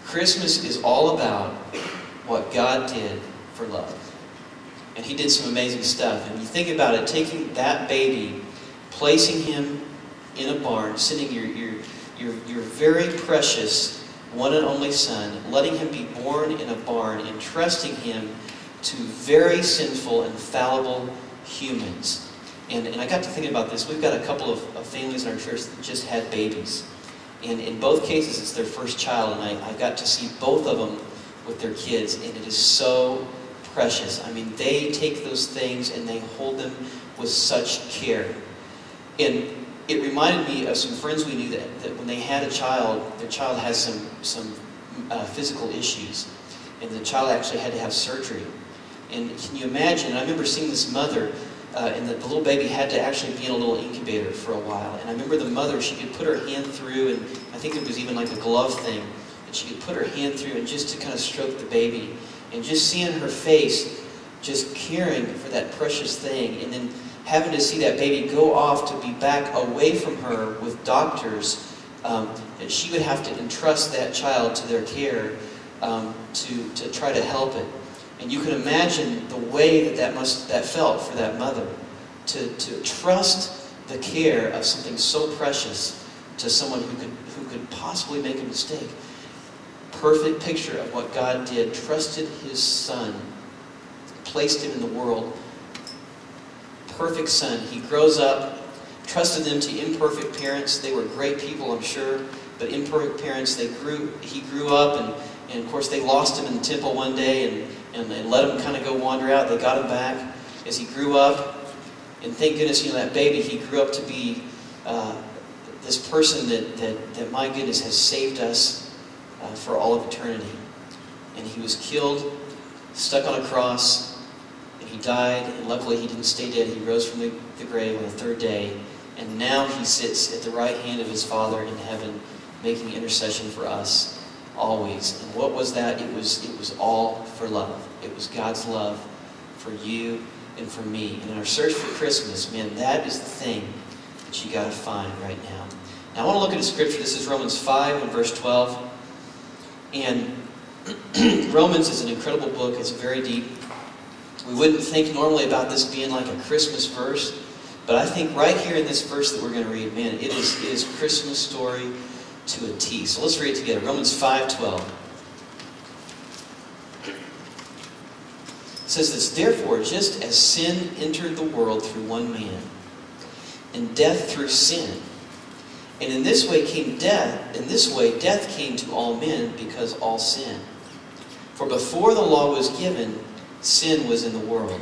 Christmas is all about what God did for love. And He did some amazing stuff. And you think about it, taking that baby, placing him in a barn, sending your very precious one and only son, letting him be born in a barn, and trusting him to very sinful and fallible humans. And I got to thinking about this. We've got a couple of families in our church that just had babies. And in both cases, it's their first child. And I got to see both of them with their kids. And it is so precious. I mean, they take those things and they hold them with such care. And it reminded me of some friends we knew that when they had a child, their child has some physical issues. And the child actually had to have surgery. And can you imagine, I remember seeing this mother, and the little baby had to actually be in a little incubator for a while. And I remember the mother, she could put her hand through, and I think there was even like a glove thing, and she could put her hand through and just to kind of stroke the baby. And just seeing her face, just caring for that precious thing, and then having to see that baby go off to be back away from her with doctors, and she would have to entrust that child to their care to try to help it. And you can imagine the way that felt for that mother, to trust the care of something so precious to someone who could possibly make a mistake. Perfect picture of what God did. Trusted His Son, placed Him in the world. Perfect Son. He grows up, trusted them to imperfect parents. They were great people, I'm sure, but imperfect parents. He grew up, and of course they lost him in the temple one day, and they let him kind of go wander out. They got him back as he grew up, and thank goodness, that baby, he grew up to be this person that my goodness has saved us for all of eternity. And he was killed, stuck on a cross, and he died, and luckily he didn't stay dead. He rose from the grave on the third day, and now he sits at the right hand of his Father in heaven, making intercession for us always. And what was that? It was all for love. It was God's love for you and for me. And in our search for Christmas, man, that is the thing that you got to find right now. Now I want to look at a scripture. This is Romans 5 and verse 12. And Romans is an incredible book. It's very deep. We wouldn't think normally about this being like a Christmas verse, but I think right here in this verse that we're going to read, man, it is Christmas story to a T. So let's read it together. Romans 5:12. It says this, "Therefore, just as sin entered the world through one man, and death through sin, and in this way death came to all men because all sinned. For before the law was given, sin was in the world.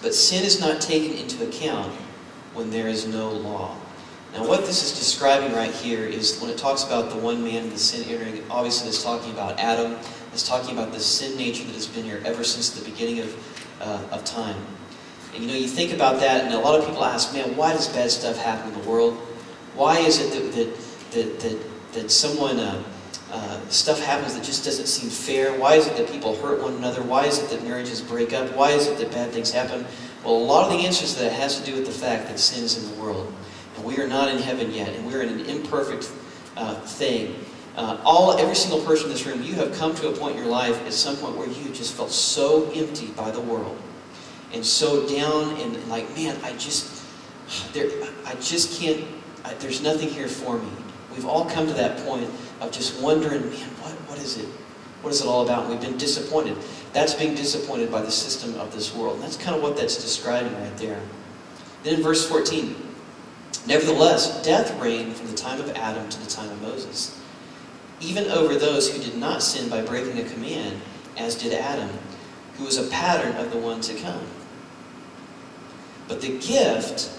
But sin is not taken into account when there is no law." Now what this is describing right here is when it talks about the one man and the sin entering, obviously it's talking about Adam. It's talking about the sin nature that has been here ever since the beginning of time. And you think about that, and a lot of people ask, man, why does bad stuff happen in the world? Why is it that stuff happens that just doesn't seem fair? Why is it that people hurt one another? Why is it that marriages break up? Why is it that bad things happen? Well, a lot of the answers to that has to do with the fact that sin is in the world. And we are not in heaven yet, and we're in an imperfect thing. Every single person in this room, you have come to a point in your life at some point where you just felt so empty by the world. And so down and like, man, I just can't, there's nothing here for me. We've all come to that point of just wondering, man, what is it? What is it all about? And we've been disappointed. That's being disappointed by the system of this world. And that's kind of what that's describing right there. Then in verse 14, "Nevertheless, death reigned from the time of Adam to the time of Moses, even over those who did not sin by breaking a command, as did Adam, who was a pattern of the one to come. But the gift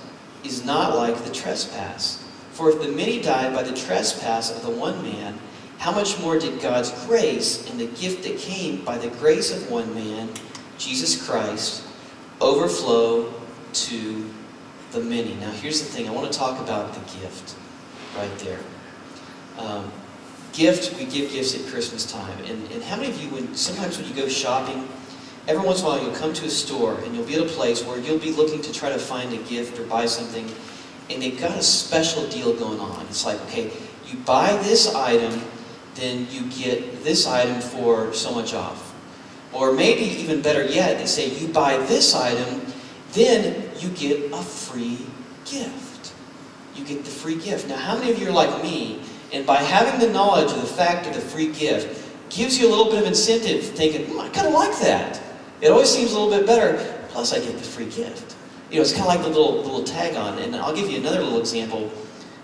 is not like the trespass. For if the many died by the trespass of the one man, how much more did God's grace and the gift that came by the grace of one man, Jesus Christ, overflow to the many?" Now here's the thing. I want to talk about the gift right there. We give gifts at Christmas time. And how many of you, sometimes when you go shopping, every once in a while you'll come to a store and you'll be at a place where you'll be looking to try to find a gift or buy something, and they've got a special deal going on. It's like, okay, you buy this item then you get this item for so much off. Or maybe even better yet, they say you buy this item, then you get a free gift. You get the free gift. Now, how many of you are like me, and by having the knowledge of the fact of the free gift, gives you a little bit of incentive, thinking, I kind of like that. It always seems a little bit better, plus I get the free gift. You know, it's kind of like the little tag on. And I'll give you another little example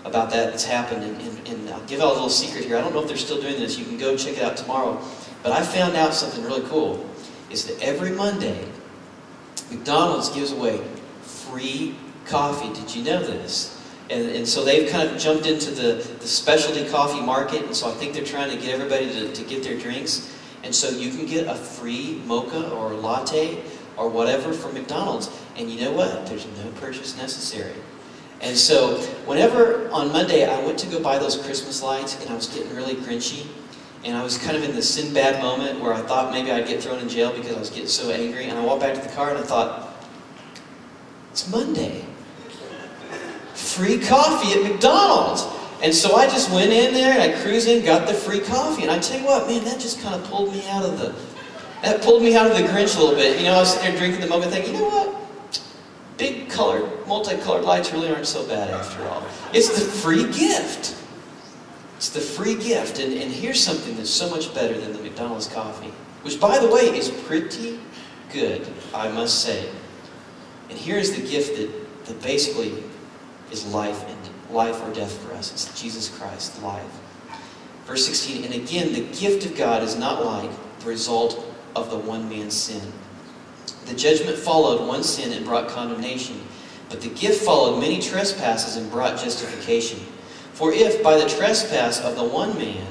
about that that's happened, and I'll give out a little secret here. I don't know if they're still doing this. You can go check it out tomorrow. But I found out something really cool, is that every Monday, McDonald's gives away free coffee. Did you know this? And so they've kind of jumped into the specialty coffee market, and so I think they're trying to get everybody to get their drinks. And so you can get a free mocha or a latte or whatever from McDonald's. And you know what? There's no purchase necessary. And so whenever on Monday I went to go buy those Christmas lights, and I was getting really grinchy, and I was kind of in the Sinbad moment where I thought maybe I'd get thrown in jail because I was getting so angry, and I walked back to the car and I thought, it's Monday. Free coffee at McDonald's. And so I just went in there and I cruised in, got the free coffee. And I tell you what, man, that just kind of pulled me out of the Grinch a little bit. You know, I was sitting there drinking the mocha thinking, you know what? Big colored, multicolored lights really aren't so bad after all. It's the free gift. It's the free gift. And here's something that's so much better than the McDonald's coffee, which, by the way, is pretty good, I must say. And here's the gift that basically is life or death for us. It's Jesus Christ, life. Verse 16, and again, the gift of God is not like the result of the one man's sin. The judgment followed one sin and brought condemnation, but the gift followed many trespasses and brought justification. For if by the trespass of the one man,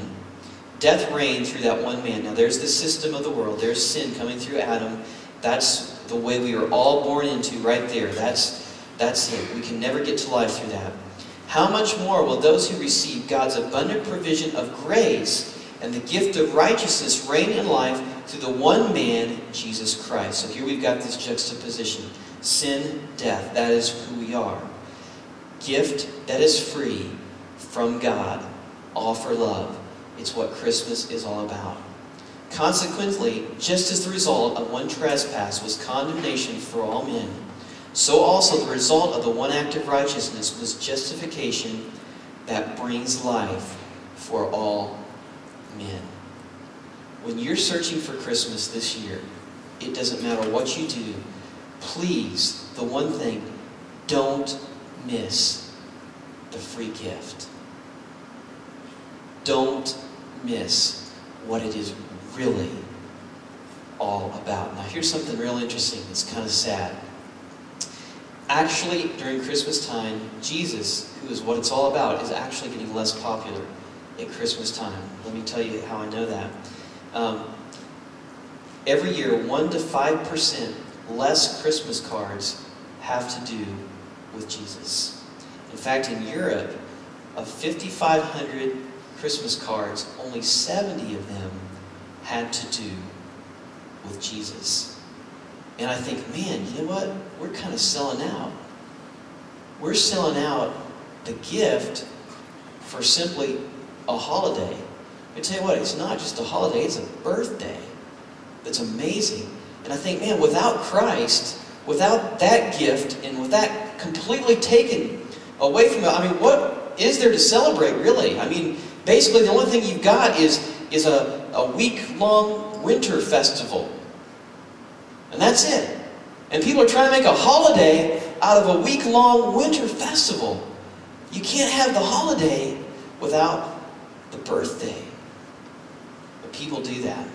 death reigned through that one man. Now there's the system of the world. There's sin coming through Adam. That's the way we were all born into right there. That's it. We can never get to life through that. How much more will those who receive God's abundant provision of grace and the gift of righteousness reign in life through the one man, Jesus Christ? So here we've got this juxtaposition. Sin, death, that is who we are. Gift that is free from God, all for love. It's what Christmas is all about. Consequently, just as the result of one trespass was condemnation for all men, so also the result of the one act of righteousness was justification that brings life for all men. When you're searching for Christmas this year, it doesn't matter what you do, please, the one thing, don't miss the free gift. Don't miss what it is really all about. Now here's something real interesting that's kind of sad. Actually, during Christmas time, Jesus, who is what it's all about, is actually getting less popular at Christmas time. Let me tell you how I know that. Every year, 1 to 5% less Christmas cards have to do with Jesus. In fact, in Europe, of 5,500 Christmas cards, only 70 of them had to do with Jesus. And I think, man, you know what? We're kind of selling out. We're selling out the gift for simply a holiday. I tell you what, it's not just a holiday, it's a birthday. That's amazing. And I think, man, without Christ, without that gift, and with that completely taken away from it, I mean, what is there to celebrate, really? I mean, basically the only thing you've got is a week-long winter festival. And that's it. And people are trying to make a holiday out of a week-long winter festival. You can't have the holiday without the birthday. But people do that.